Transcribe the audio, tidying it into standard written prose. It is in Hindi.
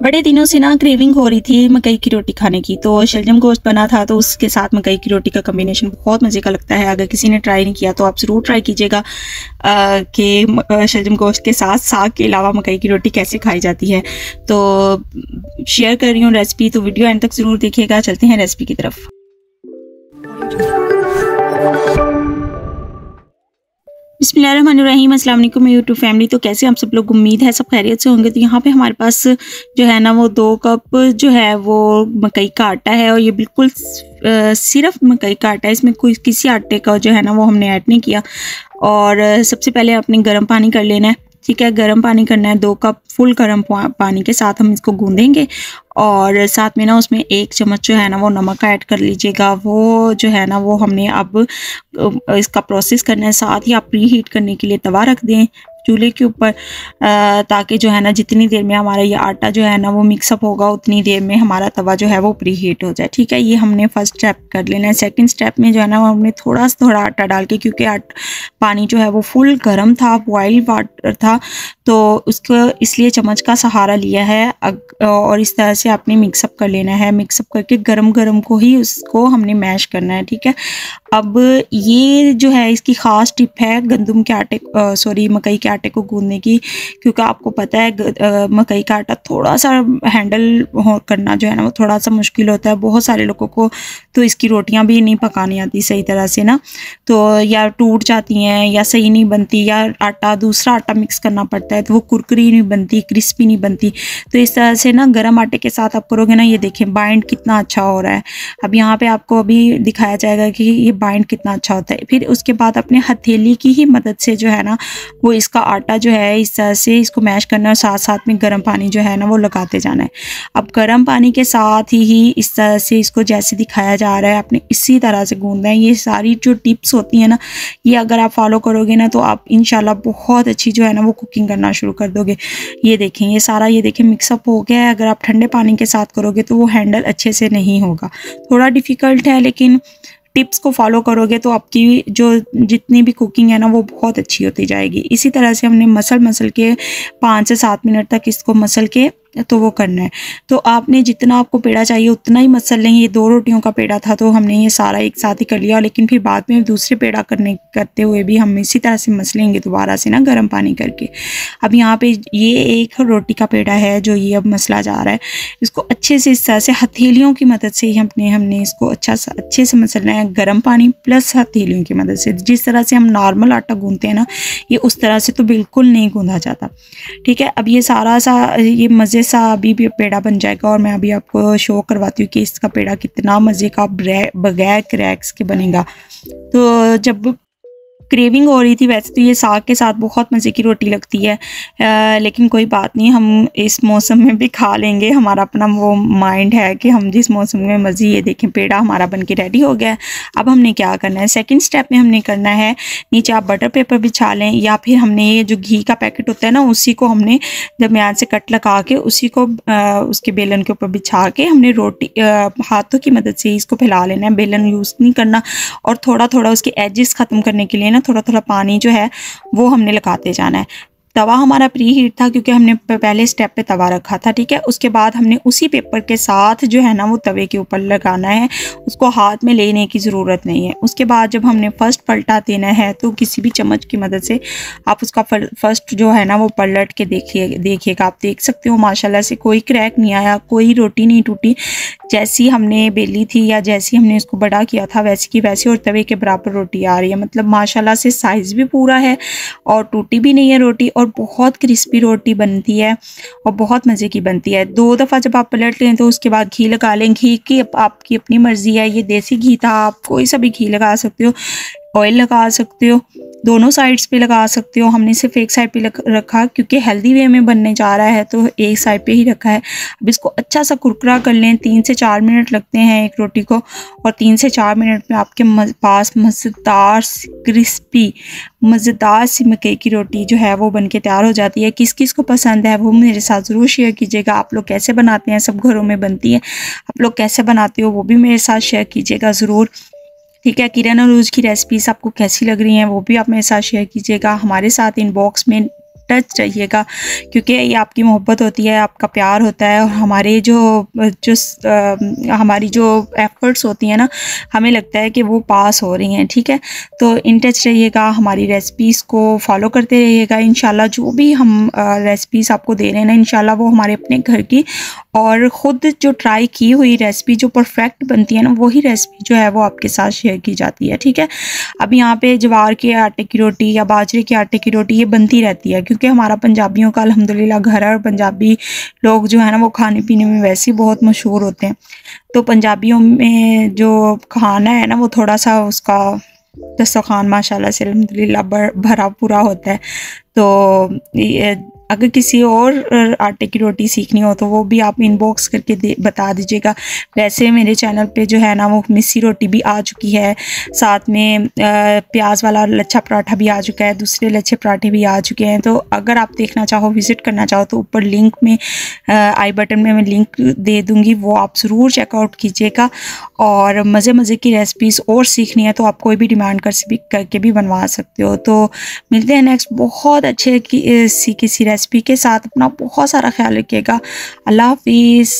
बड़े दिनों से ना क्रेविंग हो रही थी मकई की रोटी खाने की। तो शलजम गोश्त बना था तो उसके साथ मकई की रोटी का कॉम्बिनेशन बहुत मज़े का लगता है। अगर किसी ने ट्राई नहीं किया तो आप ज़रूर ट्राई कीजिएगा कि शलजम गोश्त के साथ साग के अलावा मकई की रोटी कैसे खाई जाती है। तो शेयर कर रही हूँ रेसिपी, तो वीडियो एंड तक ज़रूर देखिएगा। चलते हैं रेसिपी की तरफ। बिस्मिल्लाहिर्रहमानिर्रहीम, अस्सलाम वालेकुम यूट्यूब फैमिली। तो कैसे आप सब लोग, उम्मीद है सब खैरियत से होंगे। तो यहाँ पे हमारे पास जो है ना वो 2 कप जो है वो मकई का आटा है, और ये बिल्कुल सिर्फ मकई का आटा है। इसमें कोई किसी आटे का जो है ना वो हमने ऐड नहीं किया। और सबसे पहले आपने गर्म पानी कर लेना है, ठीक है। गर्म पानी करना है, 2 कप फुल गर्म पानी के साथ हम इसको गूंदेंगे। और साथ में ना उसमें 1 चम्मच जो है ना वो नमक ऐड कर लीजिएगा। वो जो है ना वो हमने अब इसका प्रोसेस करना है। साथ ही आप प्री हीट करने के लिए तवा रख दें चूल्हे के ऊपर, ताकि जो है ना जितनी देर में हमारा ये आटा जो है ना वो मिक्सअप होगा उतनी देर में हमारा तवा जो है वो प्री हीट हो जाए, ठीक है। ये हमने फर्स्ट स्टेप कर लेना है। सेकंड स्टेप में जो है ना वो हमने थोड़ा आटा डाल के, क्योंकि पानी जो है वो फुल गर्म था, बॉयल वाटर था, तो उसको इसलिए चम्मच का सहारा लिया है। और इस तरह से आपने मिक्सअप कर लेना है। मिक्सअप करके गरम गरम को ही उसको हमने मैश करना है, ठीक है। अब ये जो है इसकी ख़ास टिप है गंदम के आटे मकई के आटे को गूंदने की, क्योंकि आपको पता है मकई का आटा थोड़ा सा हैंडल करना जो है ना वो थोड़ा सा मुश्किल होता है। बहुत सारे लोगों को तो इसकी रोटियां भी नहीं पकानी आती सही तरह से ना, तो या टूट जाती हैं या सही नहीं बनती, या आटा दूसरा आटा मिक्स करना पड़ता है तो वो कुरकुरी नहीं बनती, क्रिस्पी नहीं बनती। तो इस तरह से ना गर्म आटे के साथ आप करोगे ना, ये देखें बाइंड कितना अच्छा हो रहा है। अब यहाँ पे आपको अभी दिखाया जाएगा कि ये बाइंड कितना अच्छा होता है। फिर उसके बाद अपने हथेली की ही मदद से जो है ना वो इसका आटा जो है इस तरह से इसको मैश करना है, साथ साथ में गर्म पानी जो है ना वो लगाते जाना है। अब गर्म पानी के साथ ही इस तरह से इसको जैसे दिखाया जा रहा है आपने इसी तरह से गूंदना है। ये सारी जो टिप्स होती है ना, ये अगर आप फॉलो करोगे ना तो आप इंशाल्लाह बहुत अच्छी जो है ना वो कुकिंग करना शुरू कर दोगे। ये देखें ये सारा, ये देखें मिक्सअप हो गया है। अगर आप ठंडे पानी के साथ करोगे तो वो हैंडल अच्छे से नहीं होगा, थोड़ा डिफ़िकल्ट है, लेकिन टिप्स को फॉलो करोगे तो आपकी जो जितनी भी कुकिंग है ना वो बहुत अच्छी होती जाएगी। इसी तरह से हमने मसल के 5 से 7 मिनट तक इसको मसल के तो वो करना है। तो आपने जितना आपको पेड़ा चाहिए उतना ही मसल लें। ये 2 रोटियों का पेड़ा था तो हमने ये सारा एक साथ ही कर लिया, लेकिन फिर बाद में दूसरे पेड़ा करते हुए भी हम इसी तरह से मसलेंगे दोबारा से ना गर्म पानी करके। अब यहाँ पे ये एक रोटी का पेड़ा है जो ये अब मसला जा रहा है। इसको अच्छे से इस तरह से हथेलियों की मदद से ही हमने इसको अच्छे से मसलना है, गर्म पानी प्लस हथेलियों की मदद से। जिस तरह से हम नॉर्मल आटा गूंदते हैं ना, ये उस तरह से तो बिल्कुल नहीं गूंदा जाता, ठीक है। अब ये सारा सा ये मज़े सा अभी भी पेड़ा बन जाएगा, और मैं अभी आपको शो करवाती हूँ कि इसका पेड़ा कितना मज़े का बगैर क्रैक्स के बनेगा। तो जब क्रेविंग हो रही थी, वैसे तो ये साग के साथ बहुत मज़े की रोटी लगती है, लेकिन कोई बात नहीं, हम इस मौसम में भी खा लेंगे। हमारा अपना वो माइंड है कि हम जिस मौसम में मज़े। ये देखें पेड़ा हमारा बनके रेडी हो गया है। अब हमने क्या करना है, सेकंड स्टेप में हमने करना है, नीचे आप बटर पेपर बिछा लें, या फिर हमने ये जो घी का पैकेट होता है ना उसी को हमने दरमियान से कट लगा के उसी को उसके बेलन के ऊपर बिछा के हमने रोटी हाथों की मदद से इसको फैला लेना है। बेलन यूज़ नहीं करना। और थोड़ा थोड़ा उसके एजेस ख़त्म करने के लिए ना थोड़ा थोड़ा पानी जो है वो हमने लगाते जाना है। तवा हमारा प्री हीट था क्योंकि हमने पहले स्टेप पे तवा रखा था, ठीक है। उसके बाद हमने उसी पेपर के साथ जो है ना वो तवे के ऊपर लगाना है, उसको हाथ में लेने की ज़रूरत नहीं है। उसके बाद जब हमने फर्स्ट पलटा देना है तो किसी भी चम्मच की मदद से आप उसका फर्स्ट जो है ना वो पलट के देखिएगा। आप देख सकते हो माशाल्लाह से कोई क्रैक नहीं आया, कोई रोटी नहीं टूटी। जैसी हमने बेली थी या जैसी हमने इसको बड़ा किया था वैसी की वैसी, और तवे के बराबर रोटी आ रही है। मतलब माशाल्लाह से साइज़ भी पूरा है और टूटी भी नहीं है रोटी, और बहुत क्रिस्पी रोटी बनती है और बहुत मज़े की बनती है। 2 दफ़ा जब आप पलट लें तो उसके बाद घी लगा लें। घी की आपकी अपनी मर्ज़ी है, ये देसी घी था, आप कोई सा भी घी लगा सकते हो, ऑयल लगा सकते हो, दोनों साइड्स पे लगा सकते हो। हमने सिर्फ एक साइड पे रखा क्योंकि हेल्दी वे में बनने जा रहा है, तो एक साइड पे ही रखा है। अब इसको अच्छा सा कुरकुरा कर लें। 3 से 4 मिनट लगते हैं एक रोटी को, और 3 से 4 मिनट में आपके पास मज़ेदार क्रिस्पी मज़ेदार सी मकई की रोटी जो है वो बनके तैयार हो जाती है। किस किस को पसंद है वो मेरे साथ ज़रूर शेयर कीजिएगा। आप लोग कैसे बनाते हैं, सब घरों में बनती है, आप लोग कैसे बनाते हो वो भी मेरे साथ शेयर कीजिएगा ज़रूर, ठीक है। किरण और रोज़ की रेसिपीज़ आपको कैसी लग रही हैं वो भी आप मेरे साथ शेयर कीजिएगा। हमारे साथ इनबॉक्स में टच रहिएगा, क्योंकि ये आपकी मोहब्बत होती है, आपका प्यार होता है, और हमारे हमारी जो एफ़र्ट्स होती हैं ना, हमें लगता है कि वो पास हो रही हैं। ठीक है, तो इन टच रहिएगा, हमारी रेसिपीज़ को फॉलो करते रहिएगा। इंशाल्लाह जो भी हम रेसिपीज़ आपको दे रहे हैं ना, इंशाल्लाह वो हमारे अपने घर की और ख़ुद जो ट्राई की हुई रेसिपी जो परफेक्ट बनती है ना, वही रेसिपी जो है वो आपके साथ शेयर की जाती है। ठीक है, अब यहाँ पे ज्वार के आटे की रोटी या बाजरे के आटे की रोटी ये बनती रहती है, क्योंकि हमारा पंजाबियों का अल्हम्दुलिल्लाह घर है, और पंजाबी लोग जो है ना वो खाने पीने में वैसे ही बहुत मशहूर होते हैं। तो पंजाबियों में जो खाना है ना, वो थोड़ा सा उसका दस्तरखान माशाल्लाह से अल्हम्दुलिल्लाह भरा पूरा होता है। तो ये अगर किसी और आटे की रोटी सीखनी हो तो वो भी आप इनबॉक्स करके बता दीजिएगा। वैसे मेरे चैनल पे जो है ना वो मिस्सी रोटी भी आ चुकी है, साथ में प्याज वाला लच्छा पराठा भी आ चुका है, दूसरे लच्छे पराठे भी आ चुके हैं। तो अगर आप देखना चाहो, विज़िट करना चाहो, तो ऊपर लिंक में आई बटन में मैं लिंक दे दूँगी, वो आप ज़रूर चेकआउट कीजिएगा। और मज़े मज़े की रेसिपीज़ और सीखनी है तो आप कोई भी डिमांड करके भी बनवा सकते हो। तो मिलते हैं नेक्स्ट बहुत अच्छे किसी रेसिपी के साथ। अपना बहुत सारा ख्याल रखिएगा। अल्लाह हाफिज़।